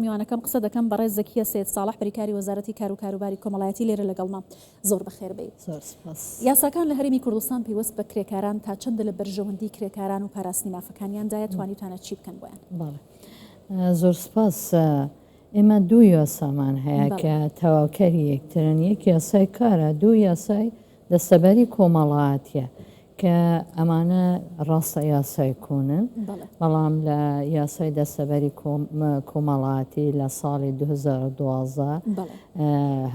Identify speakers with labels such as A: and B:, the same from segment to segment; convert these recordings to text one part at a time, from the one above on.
A: میوانەکەم قسە دەکەم بەڕێز زەکیە سید ساڵح بریکاری وەزارەتی کار و کاروباری کۆمەڵایەتی لێرە لەگەڵما زۆر بەخێر بێت. یاساکان لە هەرێمی کوردستان پێوەست بە کرێکاران تا چەندە لە بەرژەوەندی کرێکاران و پاراستنی مافەکانیاندایە توانیتانە چی بکەن بۆیان؟
B: زۆر سپاس. ئێمە دوو یاسامان هەیە کە تەواوکەری یەکترن. یەک یاسای کارە، دوو یاسای دەستەبەری کۆمەڵایەتیە کە ئەمانە ڕاستە یاسای کۆنن، بەڵام لە یاسای دەستەبەری کۆمەڵایەتی لە ساڵی 2012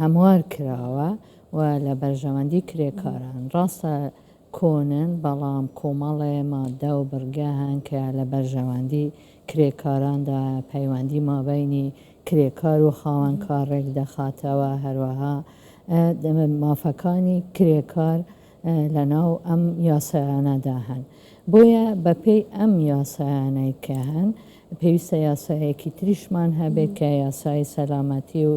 B: هەموار کراوە و لە بەرژەوەندی کرێکاران ڕاستە کۆنن، بەڵام کۆمەڵێ مادە و بڕگە هەن کە لە بەرژەوەندی کرێکاراندا پەیوەندی مابەینی کرێکار و خاوەن کارڕێک دەخاتەوە، هەروەها مافەکانی کرێکار لە ناو ئەم یاسایانەدا هەن. بۆیە بەپێی ئەم یاسایانەی کە هەن پێویستە یاسایەکی تریشمان هەبێت کە یاسای سەلامەتی و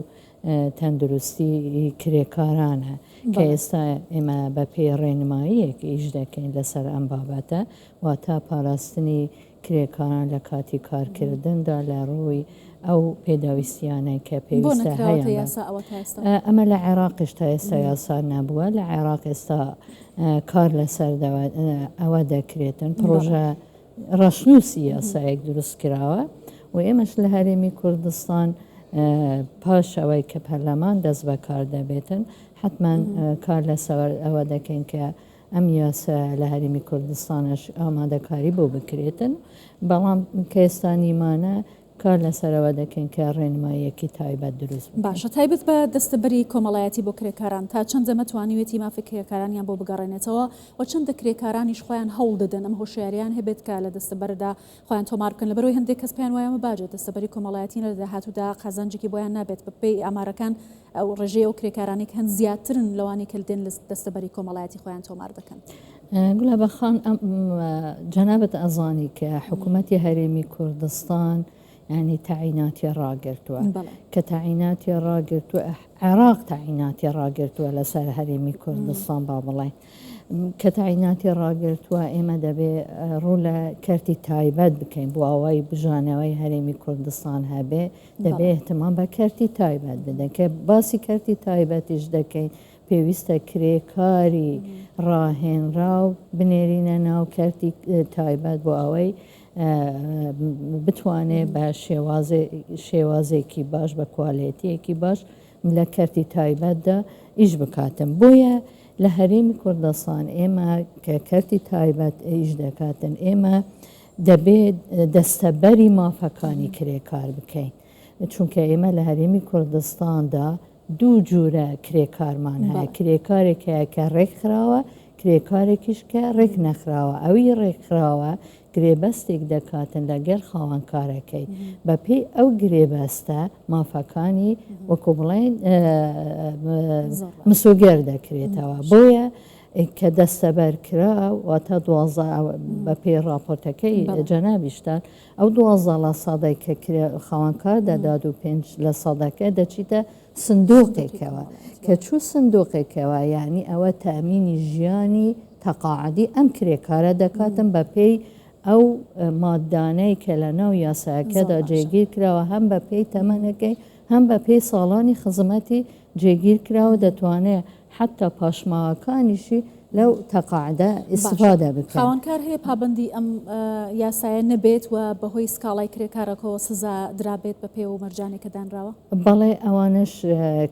B: تەندروستی کرێکارانە کە ئێستا ئێمە بەپێی ڕێنماییەک ئیش دەکەین لەسەر ئەم بابەتە، واتە پاراستنی کرێکاران لە کاتی کارکردندا لە ڕووی ئەو پێداویستیانەی کە پێویستە هەیە. ئەمە لە عێراقش تا ئێستا یاسا نەبووە، لە عێراق ئێستا کار لەسەر ئەوە دەکرێتن، پرۆژە ڕەشنووسی یاسایەک دروست کراوە و ئێمەش لە هەرێمی کوردستان پاش ئەوەی کە پەرلەمان دەست بەکار دەبێتن حتمما کار لەسەر ئەوە دەکەین کە ئەم یاسا لە هەرێمی کوردستانش ئامادەکاری بۆ بکرێتن، بەڵام کە ئێستا نیمانە کار لەسەرەوە دەکەین کە ڕێنماییەکی تایبەت دروست
A: باشە. تایبەت بە دەستەبەری کۆمەڵایەتی بۆ کرێکاران تا چەند دەمە توانیوێتی مافی کرێکارانیان بۆ بگەڕێنێتەوە و چەندە کرێکارانیش خۆیان هەوڵ دەدەن ئەم هۆشیاریان هەبێت کە لە دەستەبەردا خۆیان تۆمار بکەن، لەبەرەوەی هەندێک کەس پێیان وایە باجێت دەستەبەری کۆمەڵایەتی لە داهاتوودا قازانجێکی بۆیان نابێت بەپێی ئامارەکان ئەو ڕێژەیە و کرێکارانی هەن زیاترن لەوانی کە دێن لە دەستەبەری کۆمەڵایەتی خۆیان تۆمار دەکەن.
B: گوڵە بەخان جەنابەت ئەزانی کە حکوومەتی هەرێمی کوردستان ینی تەعیناتی ڕاگرتووە کە تەعیناتی ڕاگرتووە، عێراق تەعیناتی ڕاگرتووە لەسەر هەرێمی کوردستان با بڵێن کە تەعیناتی ڕاگرتووە ئێمە دەبێ ڕوو لە کەرتی تایبەت بکەین بۆ ئەوەی بژانەوەی هەرێمی کوردستان هەبێ، دەبێ احتیمام بە کەرتی تایبەت بدەن کە باسی کەرتی تایبەتیش دەکەین پێویستە کرێکاری ڕاهێنرا و بنێرینە ناو کەرتی تایبەت بۆ ئەوەی بتوانێت بە شێوازێکی باش بە کوالێتیەکی باش لە کەرتی تایبەتدا ئیش بکاتن. بۆیە لە هەرێمی کوردستان ئێمە کە کەرتی تایبەت ئیش دەکاتن ئێمە دەبێت دەستەبەری مافەکانی کرێکار بکەین، چونکە ئێمە لە هەرێمی کوردستاندا دوو جورە کرێکارمان هەیە، کرێکارێک هەیە کە ڕێکخراوە، کرێکارێکیش کە ڕێک نەخراوە. ئەوی ڕێکخراوە گرێبەستێک دەکاتن لەگەڵ خاوەنکارەکەی، بەپێی ئەو گرێبەستە مافەکانی وەکو بڵێن مسۆگەر دەکرێتەوە. بۆیە کە دەستەبەر کرا واتە 12 بەپێی راپۆرتەکەی جەنابیشتان ئەو 12% کە خاوەنکار دەدات و 5% دەچیتە سندوقێکەوە کە چوو سندوقێکەوە یعنی ئەوە تامینی ژیانی تەقاعدی ئەم کرێکارە دەکاتن بەپێی ئەو مادانەی کە لە ناو یاساکەدا جێگیر کراوە، هەم بە پێی تەمەنەکەی هەم بە پێی ساڵانی خزمەتی جێگیر کراوە، دەتوانێت حتا پاشماوەکانیشی لەو تەقاعدە ئیسفادە بکەن.
A: خاوەنکار هەیە پابندی ئەم یاسایە نەبێت و بەهۆی سکاڵای کرێکارەکەەوە سزا درابێت بە پێ و مەرجانێکە دانراوە؟
B: بەڵێ ئەوانش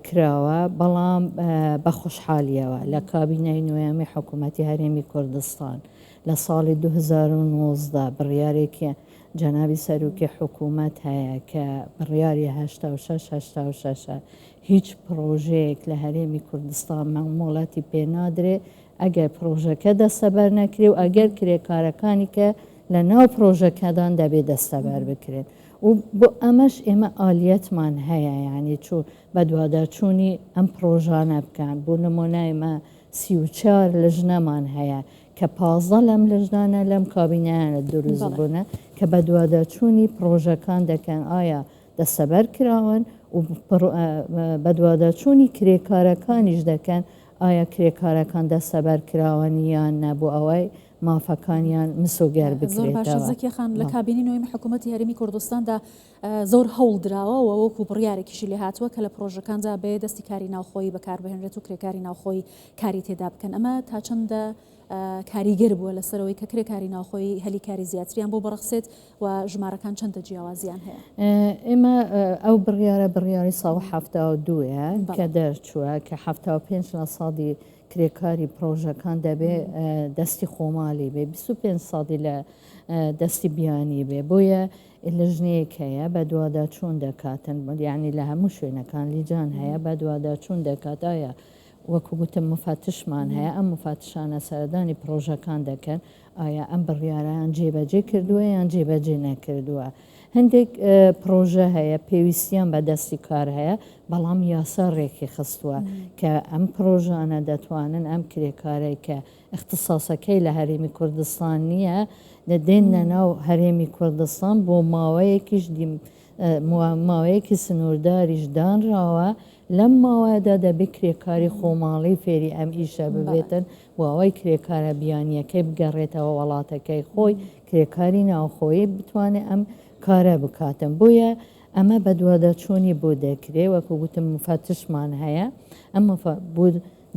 B: کراوە، بەڵام بە خۆشحالیەوە لە کابینەی نوێمی حکوومەتی هەرێمی کوردستان لە ساڵی 2019 بڕیارێکی جەنابی سەرۆکی حکوومەت هەیە کە بڕیاری 86 هیچ پرۆژەیەک لە هەرێمی کوردستان مەموڵەتی پێنادرێ ئەگەر پرۆژەکە دەستەبەر نەکرێ و ئەگەر کرێکارەکانی کە لە ناو پرۆژەکەدان دەبێت دەستەبەر بکرێن و بۆ ئەمەش ئێمە ئالیەتمان هەیە، یعنی چوو بە دووادارچوونی ئەم پرۆژانە بکەن. بۆ نمونایمە 34 لژنەمان هەیە کە 15 لەم لژنانە لەم کابینەیانە دروست بوونە کە بە دووادارچوونی پرۆژەکان دەکەن ئایا دەستەبەر کراون و بە دووادارچوونی کرێکارەکانیش دەکەن ئایا کرێکارەکان دەستەبەر کراوە یان نەبوو ئەوەی مافەکانیان مسۆگەر
A: زۆر باشە
B: بکرێتەوە.
A: زەکیە خان لە کابینینەوەی حکوومەتی هەرێمی کوردستاندا زۆر هەوڵدراوە و وەکو بڕیارێکیشی لێ هاتووە کە لە پرۆژەکاندا بێ دەستی کاری ناوخۆی بەکاربهێنرێت و کرێکاری ناوخۆی کاری تێدا بکەن. ئەمە تا چەندە کاریگەر بووە لەسەرەوەی کە کرێکاری ناوخۆی هەلی کاری زیاتریان بۆ بەڕخسێت و ژمارەکان چەندە جیاوازیان هەیە؟
B: ئێمە ئەو بڕیاری ساڵ 1970 کە دەرچووە کە 75% کرێکاری پرۆژەکان دەبێ دەستی خۆماڵی بێ 25% لە دەستی بیانی بێ بۆیە لە ژنەیەک هەیە بە دوادا چۆن دەکاتن یعنی لە هەموو شوێنەکان لیجان هەیە بە دوادا چۆن دەکاتایە وەکو گوتم مفاتشمان هەیە ئەم مفاتشانە سەردانی پرۆژەکان دەکەن ئایا ئەم بڕیارەیان جێبەجێ کردووە یان جێبەجێ نەکردووە. هەندێک پرۆژە هەیە پێویستیان بە دەستی کار هەیە بەڵام یاسا ڕێکی خستووە کە ئەم پرۆژانە دەتوانن ئەم کرێکارەی کە اختصاسەکەی لە هەرێمی کوردستان نییە دەدێنە ناو هەرێمی کوردستان بۆ ماوەیەکیش ماوەیەکی سنوورداریش دانراوە لەم ماوەدا دەبێت کرێکاری خۆماڵی فێری ئەم ئیشە ببێتن و ئەوەی کرێکارە بیانیەکەی بگەڕێتەوە وڵاتەکەی خۆی کرێکاری ناوخۆی بتوانێت ئەم کارە بکاتن بۆیە ئەمە بە دووادە چۆنی بۆ دەکرێت وەکو گوتم مفاتشمان هەیە ئەمە بۆ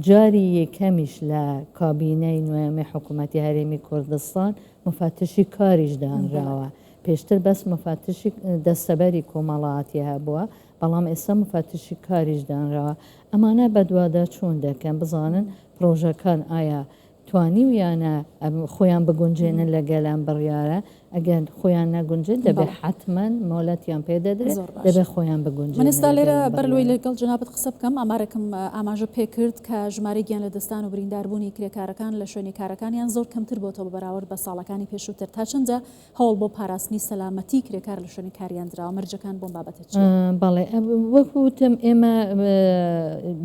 B: جاری یەکەمیش لە کابینەی نوێمی حکوومەتی هەرێمی کوردستان مفاتشی کاریش دانراوە پێشتر بەس مفاتشی دەستەبەری کۆمەڵایەتی هەبووە بەڵام ئێستا مفاتشی کاریش دانراوە ئەمانە بە دووادە چۆن دەکەن بزانن پرۆژەکان ئایا توانی ویانە خۆیان بگونجێنن لەگەڵ ئەم بڕیارە ئەگەر خۆیان نەگونجێت دەبێت حتمما مۆلەتیان پێ دەدرێت دەبێت خۆیان بگونجێن.
A: من ئێستا لێرە بەرلۆی لەگەڵ جنابەت قسە بکەم ئامارێکم ئاماژە پێ کرد کە ژمارەی گیان لە دەستان و برینداربوونی کرێکارەکان لە شوێنی کارەکانیان زۆر کەمتر بۆتەوە بەراورد بە ساڵەکانی پێشووتر تا چەندە هەوڵ بۆ پاراستنی سەلامەتی کرێکار لە شوێنی کاریان دراوە مەرجەکان بۆم بابەتە چی؟
B: بەڵێ وەکوتم ئێمە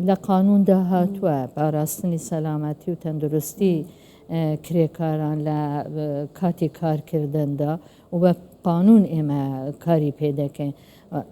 B: لە قانوندا هاتووە پاراستنی سەلامەتی و تەندروستی کرێکاران لە کاتی کارکردندا و بە قانون ئێمە کاری پێ دەکەین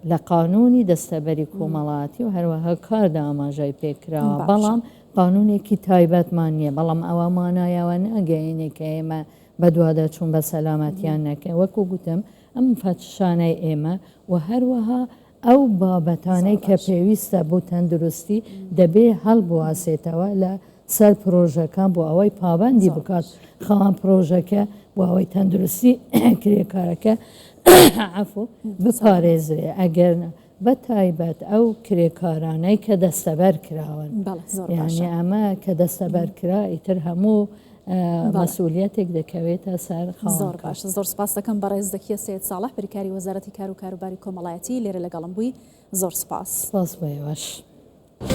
B: لە قانونی دەستەبەری کۆمەڵایەتی و هەروەها کاردا ئاماژەی پێکراوە بەڵام قانونێکی تایبەتمان نییە بەڵام ئەوە مانایەوە ناگەینێ کە ئێمە بە دووادە چوون بە سەلامەتیان نەکەین وەکو گوتم ئەم فەتشانەی ئێمە و هەروەها ئەو بابەتانەی کە پێویستە بۆ تەندروستی دەبێ هەڵبواسێتەوە لە سەر پرۆژەکان بۆ ئەوەی پابندی بکات خەوان پرۆژەکە بۆ ئەوەی تەندروستی کرێکارەکە عەفو بپارێزرێ ئەگەر بە تایبەت ئەو کرێکارانەی کە دەستەبەر کراون یعنی ئەمە کە دەستەبەر کرا ئیتر هەموو مەسئولیەتێک دەکەوێتە سەر
A: زۆر باش زۆر سپاس دەکەم بەڕێز دەکیە سید ساڵح بریکاری وەزارەتی کار و کاروباری کۆمەڵایەتی لێرە لەگەڵم بووی زۆر سپاس
B: سپاس بەێوەش.